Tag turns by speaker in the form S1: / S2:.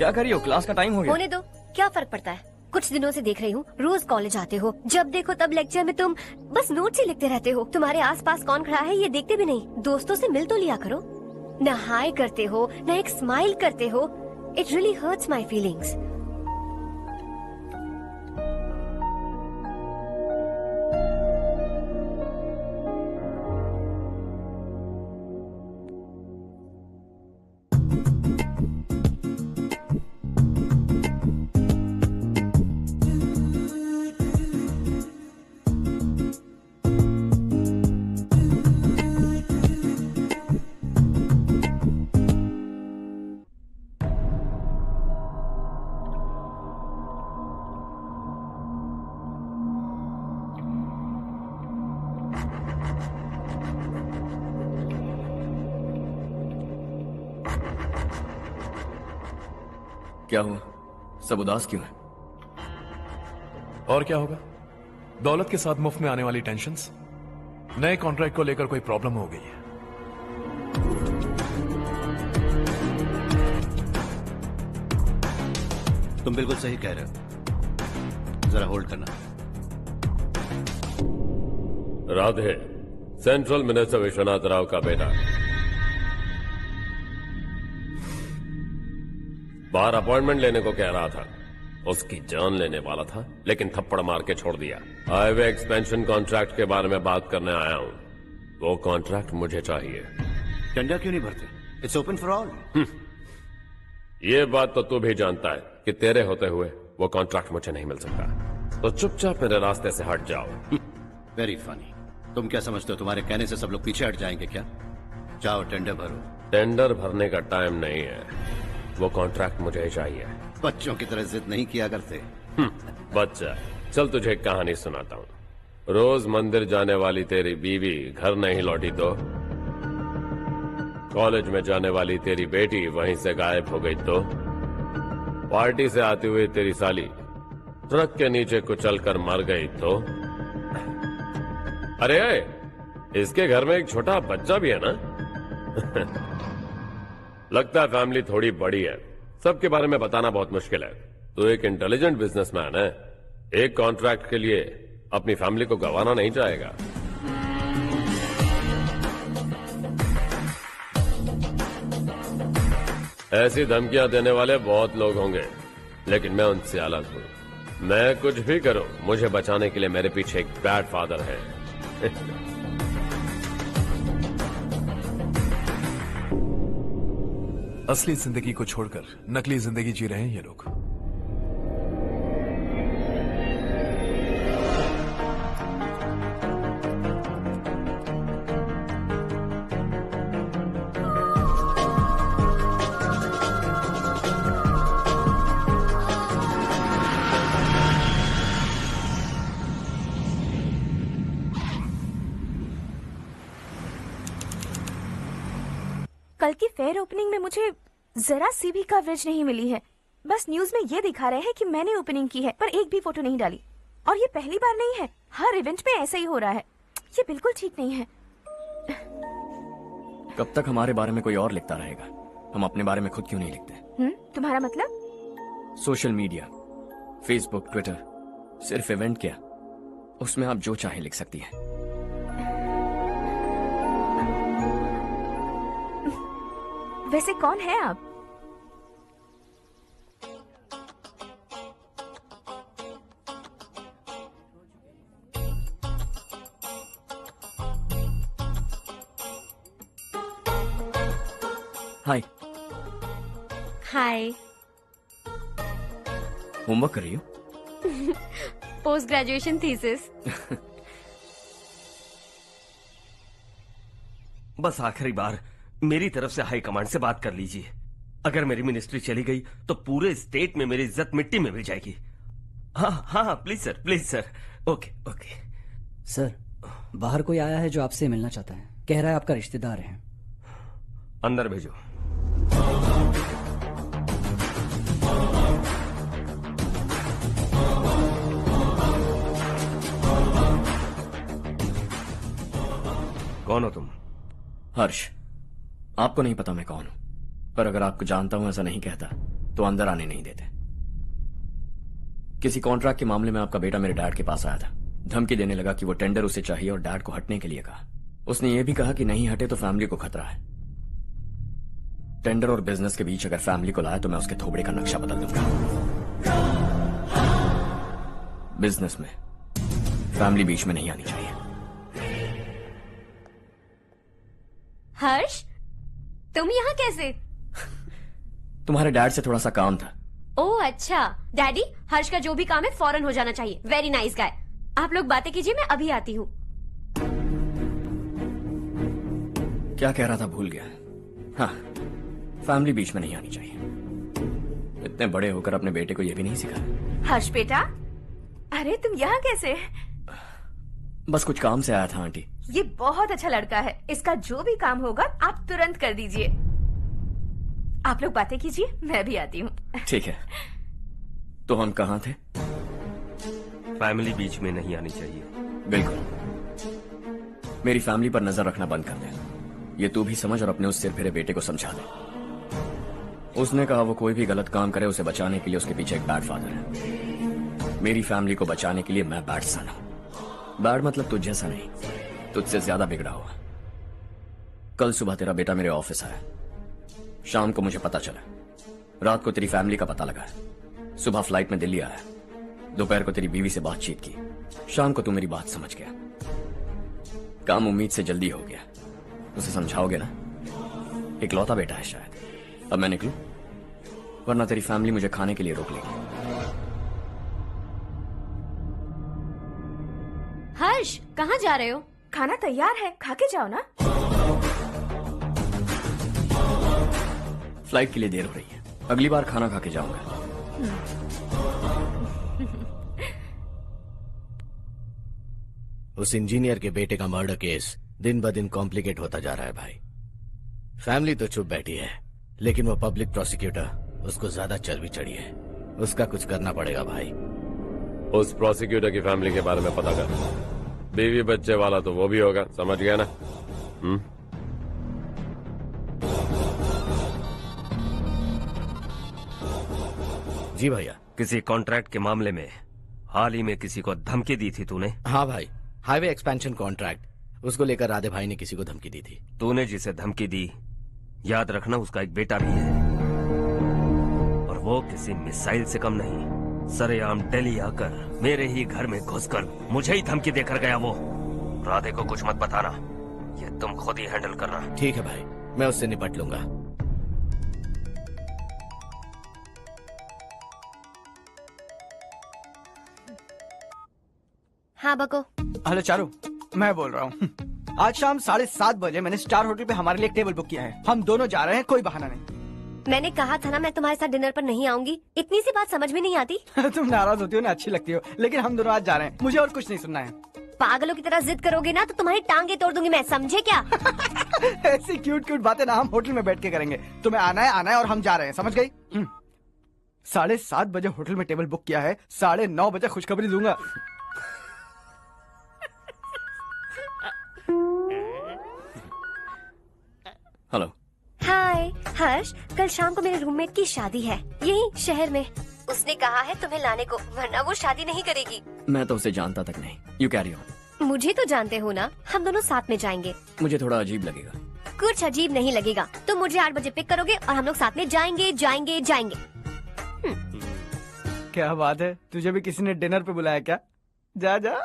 S1: क्या कर रही हो? क्लास का टाइम हो गया।
S2: होने दो, क्या फर्क पड़ता है। कुछ दिनों से देख रही हूँ, रोज कॉलेज आते हो, जब देखो तब लेक्चर में तुम बस नोट्स ही लिखते रहते हो। तुम्हारे आसपास कौन खड़ा है ये देखते भी नहीं। दोस्तों से मिल तो लिया करो। न हाय करते हो, न एक स्माइल करते हो। It really hurts my feelings.
S1: क्या हुआ? सब उदास क्यों है?
S3: और क्या होगा? दौलत के साथ मुफ्त में आने वाली टेंशन्स। नए कॉन्ट्रैक्ट को लेकर कोई प्रॉब्लम हो गई है।
S4: तुम बिल्कुल सही कह रहे हो। जरा होल्ड करना।
S5: राधे सेंट्रल मिनिस्टर विश्वनाथ राव का बेटा। बाहर अपॉइंटमेंट लेने को कह रहा था। उसकी जान लेने वाला था, लेकिन थप्पड़ मार के छोड़ दिया। हाईवे एक्सपेंशन कॉन्ट्रैक्ट के बारे में बात करने आया हूं। वो कॉन्ट्रैक्ट मुझे चाहिए।
S4: टेंडर क्यों नहीं भरते? It's open for all.
S5: ये बात तो तू भी जानता है कि तेरे होते हुए वो कॉन्ट्रैक्ट मुझे नहीं मिल सकता। तो चुपचाप मेरे रास्ते से हट जाओ।
S4: Very funny. तुम क्या समझते हो तुम्हारे कहने से सब लोग पीछे हट जाएंगे क्या? जाओ टेंडर भरो।
S5: टेंडर भरने का टाइम नहीं है। वो कॉन्ट्रैक्ट मुझे चाहिए।
S4: बच्चों की तरह जिद नहीं किया करते।
S5: बच्चा, चल तुझे एक कहानी सुनाता हूँ। रोज मंदिर जाने वाली तेरी बीवी घर नहीं लौटी तो कॉलेज में जाने वाली तेरी बेटी वहीं से गायब हो गई तो पार्टी से आती हुई तेरी साली ट्रक के नीचे कुचल कर मर गई तो अरे इसके घर में एक छोटा बच्चा भी है ना। लगता है फैमिली थोड़ी बड़ी है। सबके बारे में बताना बहुत मुश्किल है। तो एक इंटेलिजेंट बिजनेसमैन है। एक कॉन्ट्रैक्ट के लिए अपनी फैमिली को गंवाना नहीं चाहेगा। ऐसी धमकियां देने वाले बहुत लोग होंगे, लेकिन मैं उनसे अलग हूं। मैं कुछ भी करूं, मुझे बचाने के लिए मेरे पीछे एक बैड फादर है।
S3: असली जिंदगी को छोड़कर नकली जिंदगी जी रहे हैं ये लोग।
S6: कल की फेयर ओपनिंग में मुझे जरा सी भी कवरेज नहीं मिली है। बस न्यूज में ये दिखा रहे हैं कि मैंने ओपनिंग की है, पर एक भी फोटो नहीं डाली। और ये पहली बार नहीं है, हर इवेंट में ऐसा ही हो रहा है। ये बिल्कुल ठीक नहीं है।
S1: कब तक हमारे बारे में कोई और लिखता रहेगा? हम अपने बारे में खुद क्यों नहीं लिखते?
S6: तुम्हारा मतलब?
S1: सोशल मीडिया, फेसबुक, ट्विटर, सिर्फ इवेंट क्या, उसमें आप जो चाहे लिख सकती है।
S6: वैसे कौन है आप?
S1: हाय।
S2: हाय।
S1: होमवर्क कर रही हो?
S2: Post graduation thesis.
S7: बस आखिरी बार मेरी तरफ से हाई कमांड से बात कर लीजिए। अगर मेरी मिनिस्ट्री चली गई तो पूरे स्टेट में मेरी इज्जत मिट्टी में मिल जाएगी। हाँ हाँ please sir, please sir. Okay okay
S8: sir, बाहर कोई आया है जो आपसे मिलना चाहता है। कह रहा है आपका रिश्तेदार है।
S7: अंदर भेजो। कौन हो तुम?
S1: हर्ष। आपको नहीं पता मैं कौन हूं, पर अगर आपको जानता हूं ऐसा नहीं कहता। तो अंदर आने नहीं देते। किसी कॉन्ट्रैक्ट के मामले में आपका बेटा मेरे डैड के पास आया था, धमकी देने लगा कि वो टेंडर उसे चाहिए और डैड को हटने के लिए कहा। उसने ये भी कहा कि नहीं हटे तो फैमिली को खतरा है। टेंडर और बिजनेस के बीच अगर फैमिली को लाया तो मैं उसके थोबड़े का नक्शा बदल दूंगा। बिजनेस में फैमिली बीच में नहीं आनी चाहिए।
S2: हर्ष, तुम यहाँ कैसे?
S1: तुम्हारे डैड से थोड़ा सा काम था।
S2: ओह अच्छा। डैडी, हर्ष का जो भी काम है फौरन हो जाना चाहिए। Very nice guy. आप लोग बातें कीजिए, मैं अभी आती हूँ।
S1: क्या कह रहा था भूल गया। हाँ, फैमिली बीच में नहीं आनी चाहिए। इतने बड़े होकर अपने बेटे को यह भी नहीं सिखाया।
S6: हर्ष बेटा, अरे तुम यहाँ कैसे?
S1: बस कुछ काम से आया था आंटी।
S6: ये बहुत अच्छा लड़का है, इसका जो भी काम होगा आप तुरंत कर दीजिए। आप लोग बातें कीजिए, मैं भी आती हूँ।
S1: ठीक है। तो हम कहाँ थे?
S7: फैमिली बीच में नहीं आनी चाहिए।
S1: बिल्कुल। मेरी फैमिली पर नजर रखना बंद कर दे। ये तू भी समझ और अपने उस सिर फिरे बेटे को समझा दे। उसने कहा वो कोई भी गलत काम करे उसे बचाने के लिए उसके पीछे एक बैड फादर है। मेरी फैमिली को बचाने के लिए मैं बैड सन हूं। बैड मतलब तुझ जैसा नहीं, तुझसे ज्यादा बिगड़ा हुआ। कल सुबह तेरा बेटा मेरे ऑफिस आया। शाम को मुझे पता चला। रात को तेरी फैमिली का पता लगा। सुबह फ्लाइट में दिल्ली आया। दोपहर को तेरी बीवी से बातचीत की। शाम को तू मेरी बात समझ गया। काम उम्मीद से जल्दी हो गया। उसे समझाओगे ना? इकलौता बेटा है शायद। अब मैं निकलूं, वरना तेरी फैमिली मुझे खाने के लिए रोक लेगी।
S2: हर्ष, कहाँ जा रहे हो?
S6: खाना तैयार है, खा के जाओ ना।
S1: फ्लाइट के लिए देर हो रही है, अगली बार खाना खा के जाऊंगा।
S4: उस इंजीनियर के बेटे का मर्डर केस दिन ब दिन कॉम्प्लिकेट होता जा रहा है भाई। फैमिली तो चुप बैठी है, लेकिन वो पब्लिक प्रोसिक्यूटर, उसको ज्यादा चर्बी चढ़ी है। उसका कुछ करना पड़ेगा भाई।
S5: उस प्रोसिक्यूटर की फैमिली के बारे में पता कर। बीवी बच्चे वाला तो वो भी होगा, समझ गया ना?
S4: जी भैया।
S7: किसी कॉन्ट्रैक्ट के मामले में हाल ही में किसी को धमकी दी थी तूने?
S4: हाँ भाई, हाईवे एक्सपेंशन कॉन्ट्रैक्ट, उसको लेकर राधे भाई ने किसी को धमकी दी थी।
S7: तूने जिसे धमकी दी, याद रखना उसका एक बेटा भी है, और वो किसी मिसाइल से कम नहीं। सरेआम दिल्ली आकर मेरे ही घर में घुसकर मुझे ही धमकी देकर गया वो। राधे को कुछ मत बताना, ये तुम खुद ही हैंडल करना।
S4: ठीक है भाई, मैं उससे निपट लूंगा।
S2: हाँ बको।
S9: हेलो चारू, मैं बोल रहा हूँ। आज शाम 7:30 बजे मैंने स्टार होटल पे हमारे लिए एक टेबल बुक किया है। हम दोनों जा रहे हैं, कोई बहाना नहीं।
S2: मैंने कहा था ना मैं तुम्हारे साथ डिनर पर नहीं आऊंगी। इतनी सी बात समझ में नहीं आती?
S9: तुम नाराज होती हो ना, अच्छी लगती हो, लेकिन हम दोनों आज जा रहे हैं। मुझे और कुछ नहीं सुनना है।
S2: पागलों की तरह जिद करोगे ना तो तुम्हारी टांगे तोड़ दूंगी मैं, समझे क्या?
S9: ऐसी क्यूट क्यूट बातें ना हम होटल में बैठ के करेंगे। तुम्हें आना है और हम जा रहे हैं, समझ गई? 7:30 बजे होटल में टेबल बुक किया है, 9:30 बजे खुशखबरी दूंगा।
S1: हेलो।
S2: हाय हर्ष, कल शाम को मेरे रूममेट की शादी है यही शहर में। उसने कहा है तुम्हें लाने को, वरना वो शादी नहीं करेगी।
S1: मैं तो उसे जानता तक नहीं। You carry on.
S2: मुझे तो जानते हो ना, हम दोनों साथ में जाएंगे।
S1: मुझे थोड़ा अजीब लगेगा।
S2: कुछ अजीब नहीं लगेगा। तुम मुझे 8 बजे पिक करोगे और हम लोग साथ में जाएंगे जाएंगे जाएंगे।
S9: क्या बात है, तुझे भी किसी ने डिनर पे बुलाया क्या? जा जा।